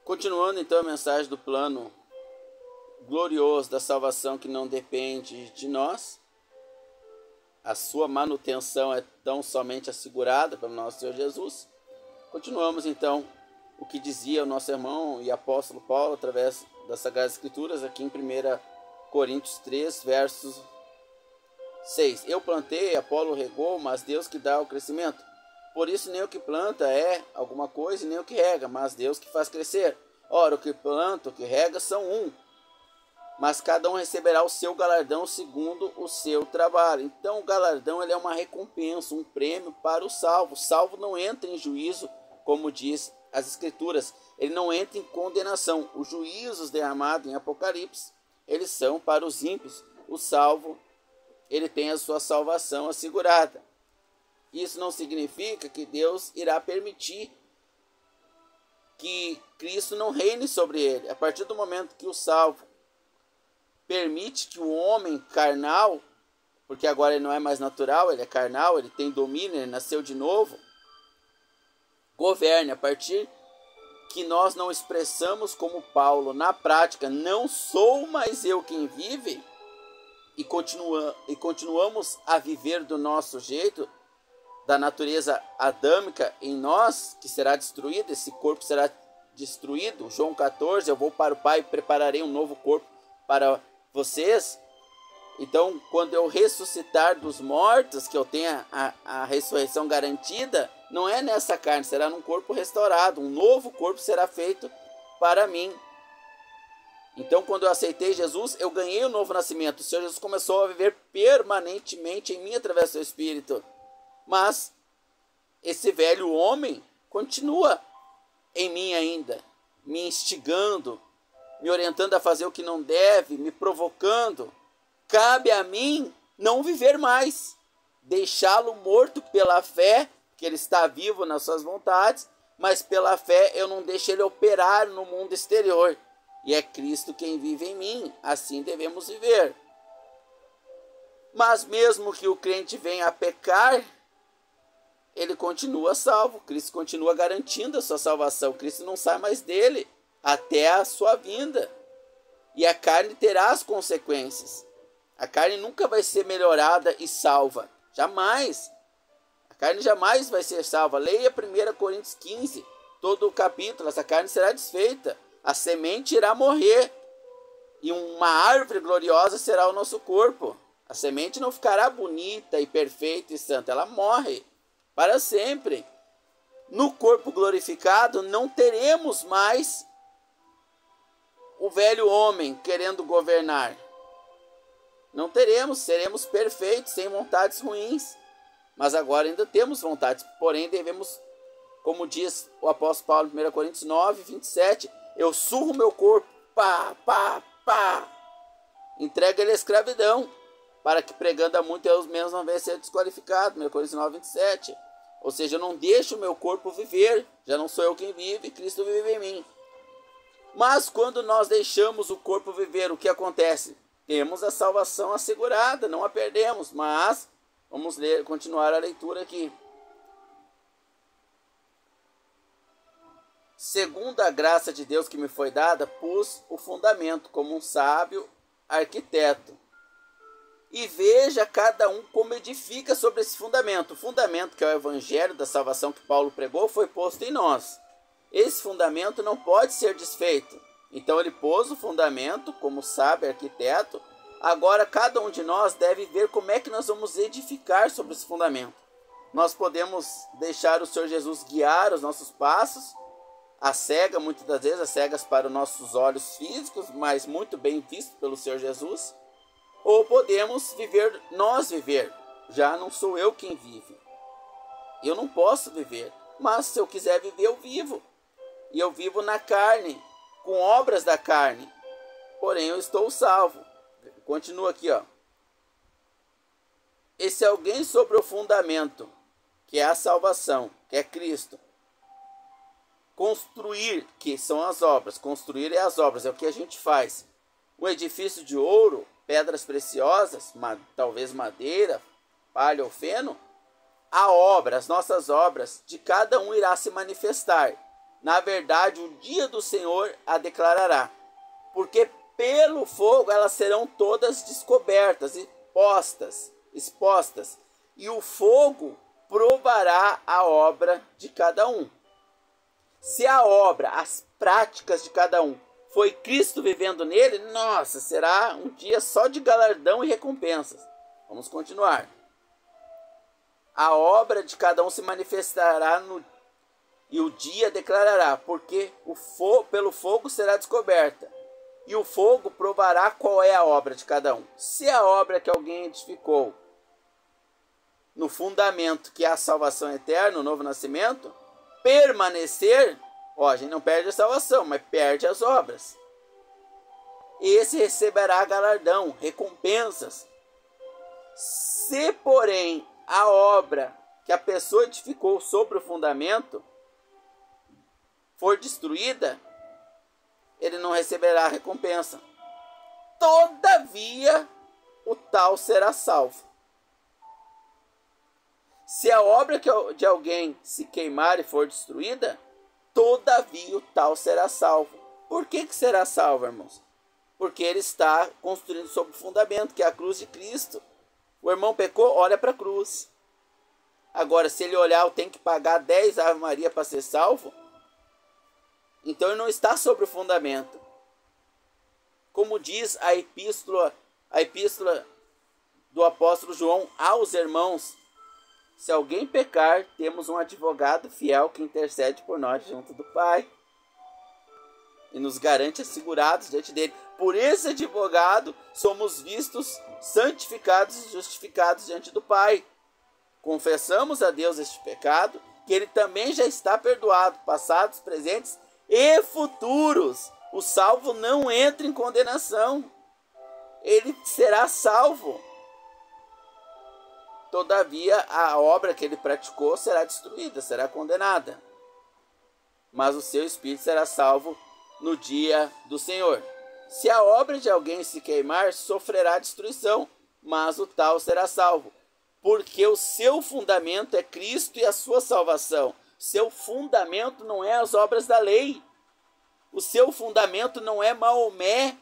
Continuando então a mensagem do plano glorioso da salvação que não depende de nós, a sua manutenção é tão somente assegurada pelo nosso Senhor Jesus. Continuamos então o que dizia o nosso irmão e apóstolo Paulo através das Sagradas Escrituras aqui em 1 Coríntios 3, versos 6. Eu plantei, Apolo regou, mas Deus que dá o crescimento. Por isso nem o que planta é alguma coisa e nem o que rega, mas Deus que faz crescer. Ora, o que planta, o que rega são um, mas cada um receberá o seu galardão segundo o seu trabalho. Então o galardão ele é uma recompensa, um prêmio para o salvo. O salvo não entra em juízo, como diz as Escrituras. Ele não entra em condenação. Os juízos derramados em Apocalipse, eles são para os ímpios. O salvo, ele tem a sua salvação assegurada. Isso não significa que Deus irá permitir que Cristo não reine sobre ele. A partir do momento que o salvo permite que o homem carnal, porque agora ele não é mais natural, ele é carnal, ele tem domínio, ele nasceu de novo, governe. A partir que nós não expressamos como Paulo na prática, não sou mais eu quem vive, e continuamos a viver do nosso jeito, da natureza adâmica em nós, que será destruída, esse corpo será destruído. João 14, eu vou para o Pai e prepararei um novo corpo para vocês. Então, quando eu ressuscitar dos mortos, que eu tenha a ressurreição garantida, não é nessa carne, será num corpo restaurado, um novo corpo será feito para mim. Então, quando eu aceitei Jesus, eu ganhei o novo nascimento. O Senhor Jesus começou a viver permanentemente em mim através do seu Espírito. Mas esse velho homem continua em mim ainda, me instigando, me orientando a fazer o que não deve, me provocando. Cabe a mim não viver mais, deixá-lo morto pela fé, que ele está vivo nas suas vontades, mas pela fé eu não deixo ele operar no mundo exterior. E é Cristo quem vive em mim, assim devemos viver. Mas mesmo que o crente venha a pecar, ele continua salvo. Cristo continua garantindo a sua salvação. Cristo não sai mais dele até a sua vinda. E a carne terá as consequências. A carne nunca vai ser melhorada e salva. Jamais. A carne jamais vai ser salva. Leia 1 Coríntios 15, todo o capítulo. Essa carne será desfeita. A semente irá morrer. E uma árvore gloriosa será o nosso corpo. A semente não ficará bonita e perfeita e santa. Ela morre para sempre. No corpo glorificado não teremos mais o velho homem querendo governar. Não teremos, seremos perfeitos, sem vontades ruins. Mas agora ainda temos vontades, porém devemos, como diz o apóstolo Paulo em 1 Coríntios 9, 27, eu surro meu corpo, pá, pá, pá, entrega ele à escravidão, para que pregando a muito eu menos não venha ser desqualificado, 1 Coríntios 9, 27. Ou seja, eu não deixo o meu corpo viver, já não sou eu quem vive, Cristo vive em mim. Mas quando nós deixamos o corpo viver, o que acontece? Temos a salvação assegurada, não a perdemos, mas vamos continuar a leitura aqui. Segundo a graça de Deus que me foi dada, pus o fundamento como um sábio arquiteto. E veja cada um como edifica sobre esse fundamento. O fundamento, que é o evangelho da salvação que Paulo pregou, foi posto em nós. Esse fundamento não pode ser desfeito. Então ele pôs o fundamento como sábio arquiteto. Agora cada um de nós deve ver como é que nós vamos edificar sobre esse fundamento. Nós podemos deixar o Senhor Jesus guiar os nossos passos, a cega, muitas das vezes, as cegas para os nossos olhos físicos, mas muito bem visto pelo Senhor Jesus. Ou podemos viver, nós viver. Já não sou eu quem vive. Eu não posso viver. Mas se eu quiser viver, eu vivo. E eu vivo na carne, com obras da carne. Porém, eu estou salvo. Continua aqui, ó. Esse alguém sobre o fundamento, que é a salvação, que é Cristo. Construir, que são as obras. Construir é as obras, é o que a gente faz. Um edifício de ouro, pedras preciosas, talvez madeira, palha ou feno, a obra, as nossas obras, de cada um irá se manifestar. Na verdade, o dia do Senhor a declarará, porque pelo fogo elas serão todas descobertas e expostas, e o fogo provará a obra de cada um. Se a obra, as práticas de cada um, foi Cristo vivendo nele, nossa, será um dia só de galardão e recompensas. Vamos continuar. A obra de cada um se manifestará e o dia declarará, porque pelo fogo será descoberta. E o fogo provará qual é a obra de cada um. Se a obra que alguém edificou no fundamento, que é a salvação eterna, o novo nascimento, permanecer, a gente não perde a salvação, mas perde as obras. Esse receberá galardão, recompensas. Se, porém, a obra que a pessoa edificou sobre o fundamento for destruída, ele não receberá recompensa. Todavia, o tal será salvo. Se a obra de alguém se queimar e for destruída, todavia o tal será salvo. Por que será salvo, irmãos? Porque ele está construindo sobre o fundamento, que é a cruz de Cristo. O irmão pecou, olha para a cruz. Agora, se ele olhar, eu tenho que pagar 10 Ave Maria para ser salvo, então ele não está sobre o fundamento. Como diz a epístola do apóstolo João aos irmãos, se alguém pecar, temos um advogado fiel que intercede por nós junto do Pai e nos garante assegurados diante dele. Por esse advogado somos vistos santificados e justificados diante do Pai. Confessamos a Deus este pecado, que ele também já está perdoado, passados, presentes e futuros. O salvo não entra em condenação, ele será salvo. Todavia, a obra que ele praticou será destruída, será condenada. Mas o seu espírito será salvo no dia do Senhor. Se a obra de alguém se queimar, sofrerá destruição, mas o tal será salvo. Porque o seu fundamento é Cristo e a sua salvação. Seu fundamento não é as obras da lei. O seu fundamento não é Maomé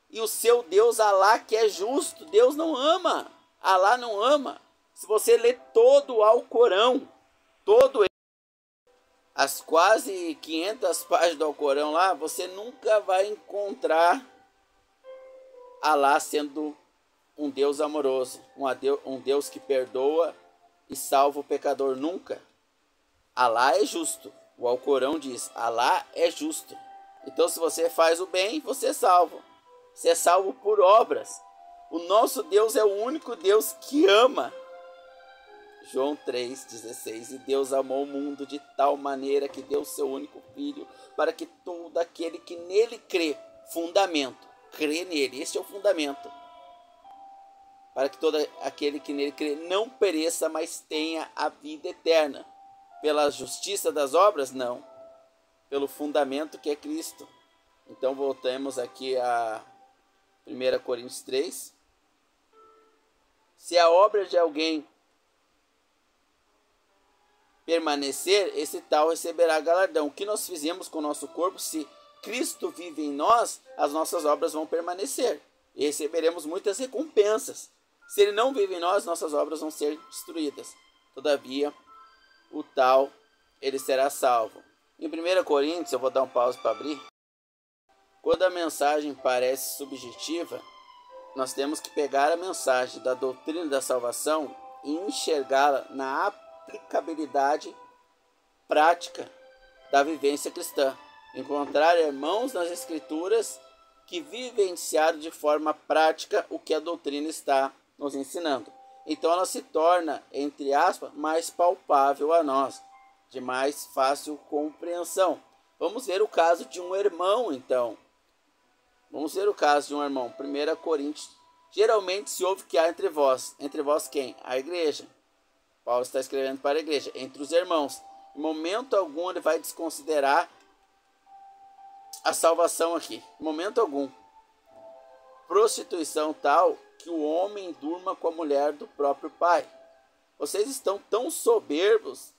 e o seu Deus Alá, que é justo. Deus não ama. Alá não ama. Se você ler todo o Alcorão, as quase 500 páginas do Alcorão lá, você nunca vai encontrar Alá sendo um Deus amoroso, um Deus que perdoa e salva o pecador. Nunca. Alá é justo. O Alcorão diz, Alá é justo. Então, se você faz o bem, você é salvo. Você é salvo por obras. O nosso Deus é o único Deus que ama. João 3,16. E Deus amou o mundo de tal maneira que deu o seu único Filho, para que todo aquele que nele crê, fundamento, crê nele, esse é o fundamento, para que todo aquele que nele crê não pereça, mas tenha a vida eterna. Pela justiça das obras? Não. Pelo fundamento que é Cristo. Então voltamos aqui a 1 Coríntios 3. Se a obra de alguém permanecer, esse tal receberá galardão. O que nós fizemos com o nosso corpo, se Cristo vive em nós, as nossas obras vão permanecer. E receberemos muitas recompensas. Se ele não vive em nós, nossas obras vão ser destruídas. Todavia, o tal, ele será salvo. Em 1 Coríntios, eu vou dar um pause para abrir. Quando a mensagem parece subjetiva, nós temos que pegar a mensagem da doutrina da salvação e enxergá-la na aplicabilidade prática da vivência cristã. Encontrar irmãos nas Escrituras que vivenciaram de forma prática o que a doutrina está nos ensinando. Então ela se torna, entre aspas, mais palpável a nós, de mais fácil compreensão. Vamos ver o caso de um irmão, então. Vamos ver o caso de um irmão. 1 Coríntios. Geralmente se ouve que há entre vós. Entre vós quem? A igreja. Paulo está escrevendo para a igreja. Entre os irmãos. Em momento algum ele vai desconsiderar a salvação aqui. Em momento algum. Prostituição tal que o homem durma com a mulher do próprio pai. Vocês estão tão soberbos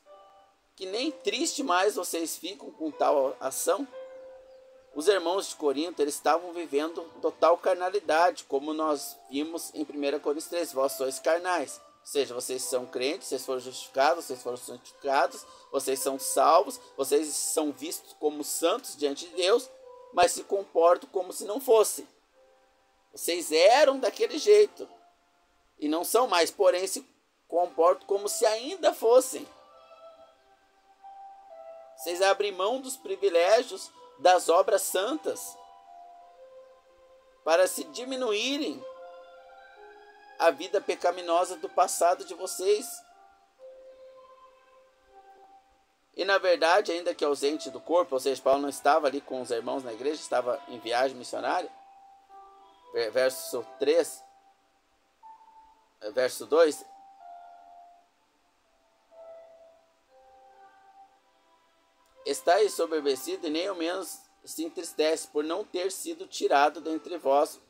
que nem triste mais vocês ficam com tal ação? Os irmãos de Corinto, eles estavam vivendo total carnalidade, como nós vimos em 1 Coríntios 3, vós sois carnais. Ou seja, vocês são crentes, vocês foram justificados, vocês foram santificados, vocês são salvos, vocês são vistos como santos diante de Deus, mas se comportam como se não fossem. Vocês eram daquele jeito e não são mais, porém se comportam como se ainda fossem. Vocês abrem mão dos privilégios das obras santas para se diminuírem a vida pecaminosa do passado de vocês. E na verdade, ainda que ausente do corpo, ou seja, Paulo não estava ali com os irmãos na igreja, estava em viagem missionária, verso 3, verso 2, está ensoberbecido e nem ao menos se entristece por não ter sido tirado dentre vós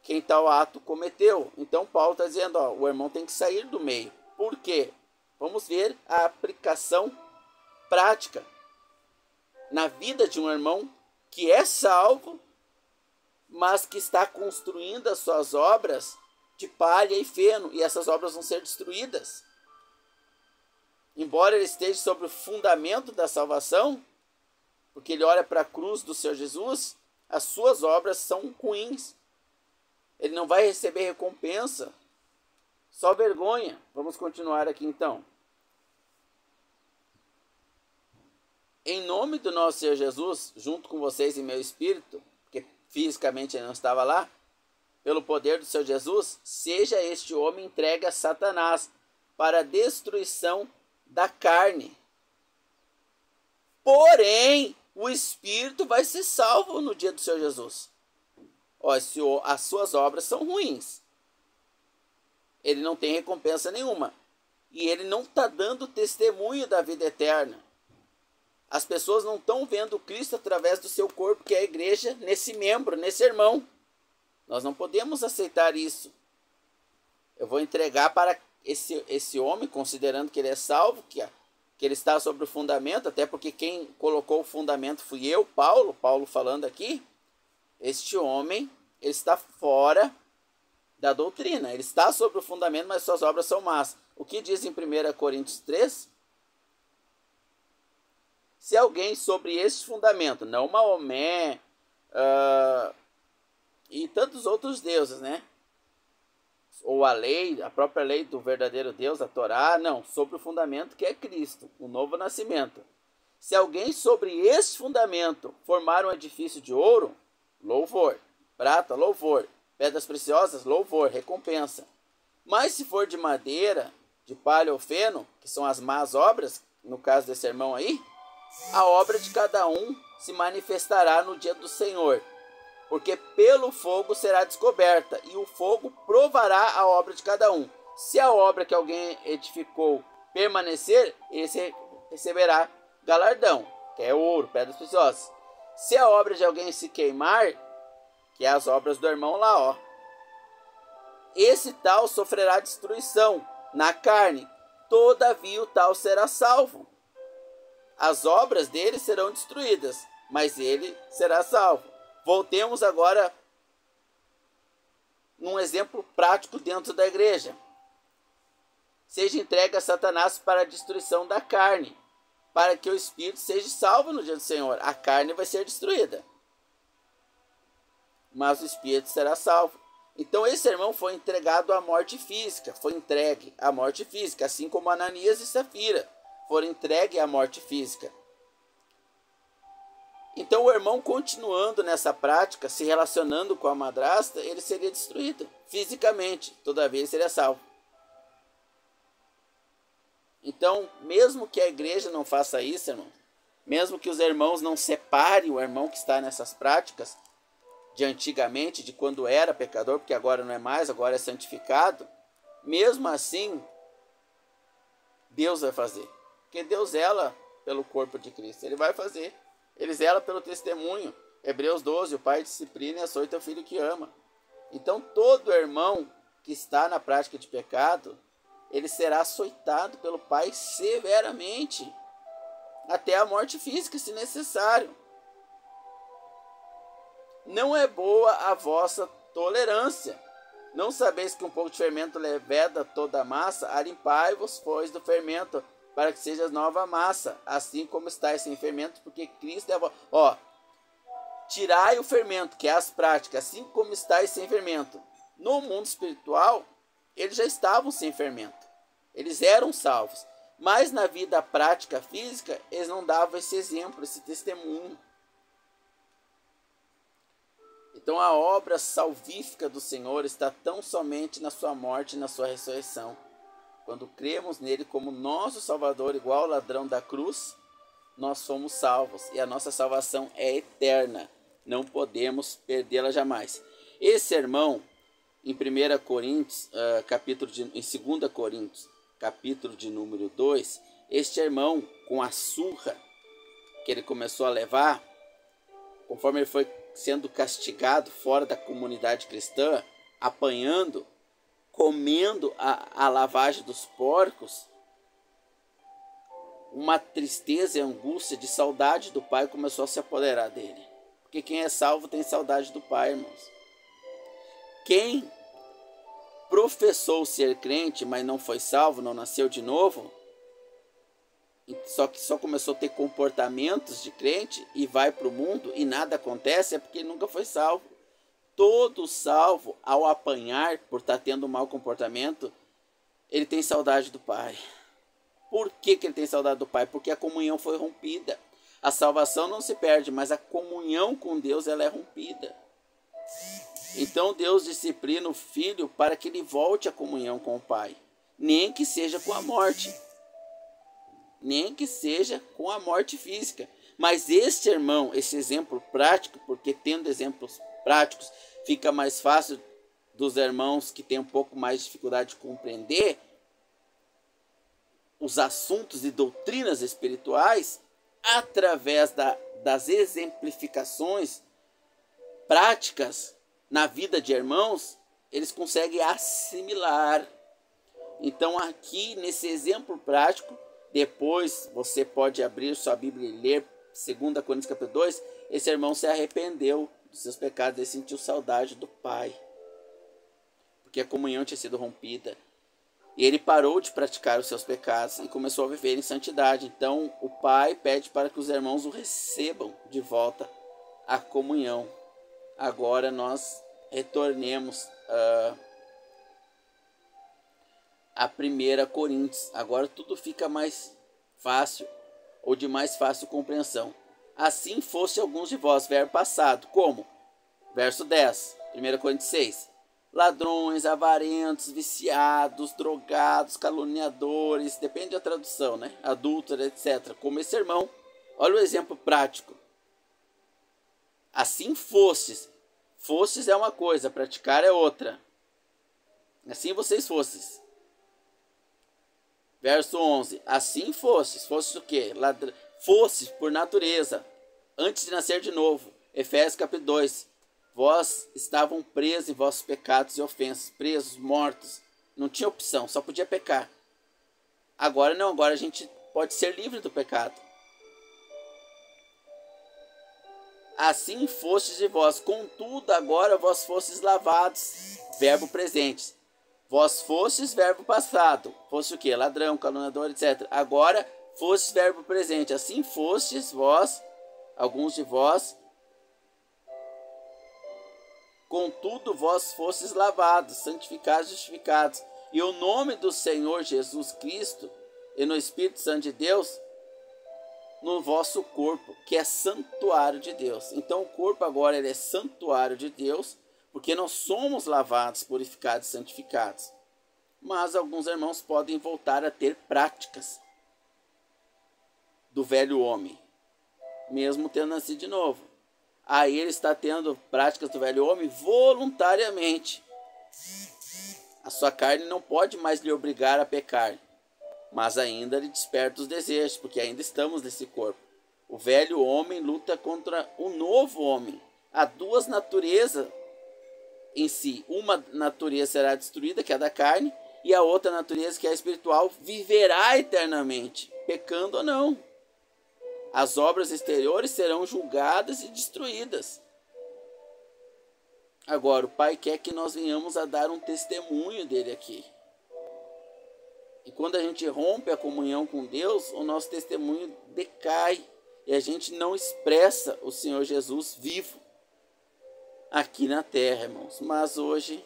quem tal ato cometeu. Então Paulo está dizendo, o irmão tem que sair do meio. Por quê? Vamos ver a aplicação prática na vida de um irmão que é salvo, mas que está construindo as suas obras de palha e feno, e essas obras vão ser destruídas. Embora ele esteja sobre o fundamento da salvação, porque ele olha para a cruz do Senhor Jesus, as suas obras são ruins. Ele não vai receber recompensa, só vergonha. Vamos continuar aqui então. Em nome do nosso Senhor Jesus, junto com vocês em meu espírito, porque fisicamente ele não estava lá, pelo poder do Senhor Jesus, seja este homem entregue a Satanás para a destruição da carne. Porém, o espírito vai ser salvo no dia do Senhor Jesus. As suas obras são ruins, ele não tem recompensa nenhuma, e ele não está dando testemunho da vida eterna. As pessoas não estão vendo Cristo através do seu corpo, que é a igreja, nesse membro, nesse irmão. Nós não podemos aceitar isso. Eu vou entregar para esse homem, considerando que ele é salvo, que ele está sobre o fundamento, até porque quem colocou o fundamento fui eu, Paulo falando aqui. Este homem, ele está fora da doutrina, ele está sobre o fundamento, mas suas obras são más. O que diz em 1 Coríntios 3? Se alguém sobre este fundamento, não Maomé e tantos outros deuses, né? Ou a lei, a própria lei do verdadeiro Deus, a Torá, não, sobre o fundamento que é Cristo, o novo nascimento. Se alguém sobre este fundamento formar um edifício de ouro, louvor, prata, louvor, pedras preciosas, louvor, recompensa. Mas se for de madeira, de palha ou feno, que são as más obras, no caso desse irmão aí, a obra de cada um se manifestará no dia do Senhor, porque pelo fogo será descoberta, e o fogo provará a obra de cada um. Se a obra que alguém edificou permanecer, esse receberá galardão, que é ouro, pedras preciosas. Se a obra de alguém se queimar, que é as obras do irmão lá, esse tal sofrerá destruição na carne, todavia o tal será salvo. As obras dele serão destruídas, mas ele será salvo. Voltemos agora num exemplo prático dentro da igreja. Seja entregue a Satanás para a destruição da carne, para que o espírito seja salvo no dia do Senhor. A carne vai ser destruída, mas o espírito será salvo. Então esse irmão foi entregado à morte física, foi entregue à morte física, assim como Ananias e Safira foram entregues à morte física. Então o irmão, continuando nessa prática, se relacionando com a madrasta, ele seria destruído fisicamente, todavia ele seria salvo. Então, mesmo que a igreja não faça isso, irmão, mesmo que os irmãos não separem o irmão que está nessas práticas, de antigamente, de quando era pecador, porque agora não é mais, agora é santificado, mesmo assim, Deus vai fazer. Porque Deus zela pelo corpo de Cristo, ele vai fazer. Ele zela pelo testemunho. Hebreus 12, o pai disciplina e açoita o filho que ama. Então todo irmão que está na prática de pecado, ele será açoitado pelo pai severamente. até a morte física, se necessário. Não é boa a vossa tolerância. Não sabeis que um pouco de fermento leveda toda a massa? Alimpai-vos, pois, do fermento, para que seja nova massa, assim como estáis sem fermento, porque Cristo é a vossa. Tirai o fermento, que é as práticas, assim como estáis sem fermento. No mundo espiritual, eles já estavam sem fermento. Eles eram salvos. Mas na vida prática física, eles não davam esse exemplo, esse testemunho. Então a obra salvífica do Senhor está tão somente na sua morte e na sua ressurreição. Quando cremos nele como nosso Salvador, igual ao ladrão da cruz, nós somos salvos. E a nossa salvação é eterna. Não podemos perdê-la jamais. Esse sermão, em 1 Coríntios, em 2 Coríntios, capítulo de número 2, este irmão, com a surra que ele começou a levar, conforme ele foi sendo castigado fora da comunidade cristã, apanhando, comendo a lavagem dos porcos, uma tristeza e angústia de saudade do pai começou a se apoderar dele. Porque quem é salvo tem saudade do pai, irmãos. Quem professou ser crente, mas não foi salvo, não nasceu de novo, só começou a ter comportamentos de crente e vai para o mundo e nada acontece, é porque ele nunca foi salvo. Todo salvo, ao apanhar por estar tendo um mau comportamento, ele tem saudade do pai. Por que ele tem saudade do pai? Porque a comunhão foi rompida. A salvação não se perde, mas a comunhão com Deus ela é rompida. Então Deus disciplina o filho para que ele volte à comunhão com o pai, nem que seja com a morte. Nem que seja com a morte física. Mas este irmão, esse exemplo prático, porque tendo exemplos práticos, fica mais fácil dos irmãos que têm um pouco mais de dificuldade de compreender os assuntos e doutrinas espirituais, através das exemplificações práticas na vida de irmãos, eles conseguem assimilar. Então aqui nesse exemplo prático, depois você pode abrir sua Bíblia e ler 2 Coríntios capítulo 2, esse irmão se arrependeu dos seus pecados, ele sentiu saudade do pai, porque a comunhão tinha sido rompida. E ele parou de praticar os seus pecados e começou a viver em santidade. Então o pai pede para que os irmãos o recebam de volta à comunhão. Agora nós retornemos a 1 Coríntios. Agora tudo fica mais fácil, ou de mais fácil compreensão. Assim fosse alguns de vós, verbo passado, como? Verso 10, 1 Coríntios 6. Ladrões, avarentos, viciados, drogados, caluniadores, depende da tradução, né? Adúlteros, etc. Como esse irmão. Olha o exemplo prático. Assim fostes. Fostes é uma coisa, praticar é outra. Assim vocês fostes. Verso 11. Assim fostes. Fostes o quê? Fostes por natureza, antes de nascer de novo. Efésios capítulo 2. Vós estavam presos em vossos pecados e ofensas. Presos, mortos. Não tinha opção, só podia pecar. Agora não, agora a gente pode ser livre do pecado. Assim fostes de vós, contudo agora vós fostes lavados, verbo presente. Vós fostes, verbo passado. Fosse o quê? Ladrão, caluniador, etc. Agora fostes, verbo presente. Assim fostes vós, alguns de vós, contudo vós fostes lavados, santificados, justificados. E o nome do Senhor Jesus Cristo e no Espírito Santo de Deus no vosso corpo, que é santuário de Deus. Então o corpo agora ele é santuário de Deus, porque nós somos lavados, purificados, santificados. Mas alguns irmãos podem voltar a ter práticas do velho homem, mesmo tendo nascido de novo. Aí ele está tendo práticas do velho homem voluntariamente. A sua carne não pode mais lhe obrigar a pecar, mas ainda lhe desperta os desejos, porque ainda estamos nesse corpo. O velho homem luta contra o novo homem. Há duas naturezas em si. Uma natureza será destruída, que é a da carne, e a outra natureza, que é a espiritual, viverá eternamente, pecando ou não. As obras exteriores serão julgadas e destruídas. Agora, o Pai quer que nós venhamos a dar um testemunho dele aqui. E quando a gente rompe a comunhão com Deus, o nosso testemunho decai. E a gente não expressa o Senhor Jesus vivo aqui na terra, irmãos. Mas hoje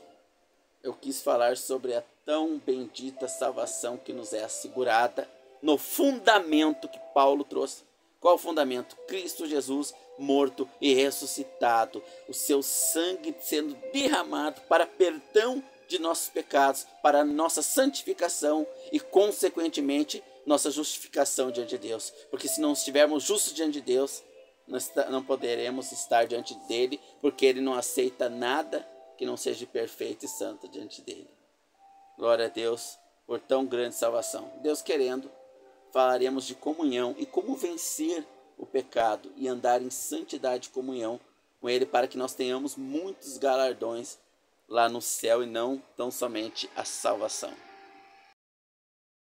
eu quis falar sobre a tão bendita salvação que nos é assegurada no fundamento que Paulo trouxe. Qual o fundamento? Cristo Jesus morto e ressuscitado. O seu sangue sendo derramado para perdão de nossos pecados, para nossa santificação e, consequentemente, nossa justificação diante de Deus. Porque se não estivermos justos diante de Deus, nós não poderemos estar diante dele, porque ele não aceita nada que não seja perfeito e santo diante dele. Glória a Deus por tão grande salvação. Deus querendo, falaremos de comunhão e como vencer o pecado e andar em santidade e comunhão com ele, para que nós tenhamos muitos galardões lá no céu e não tão somente a salvação.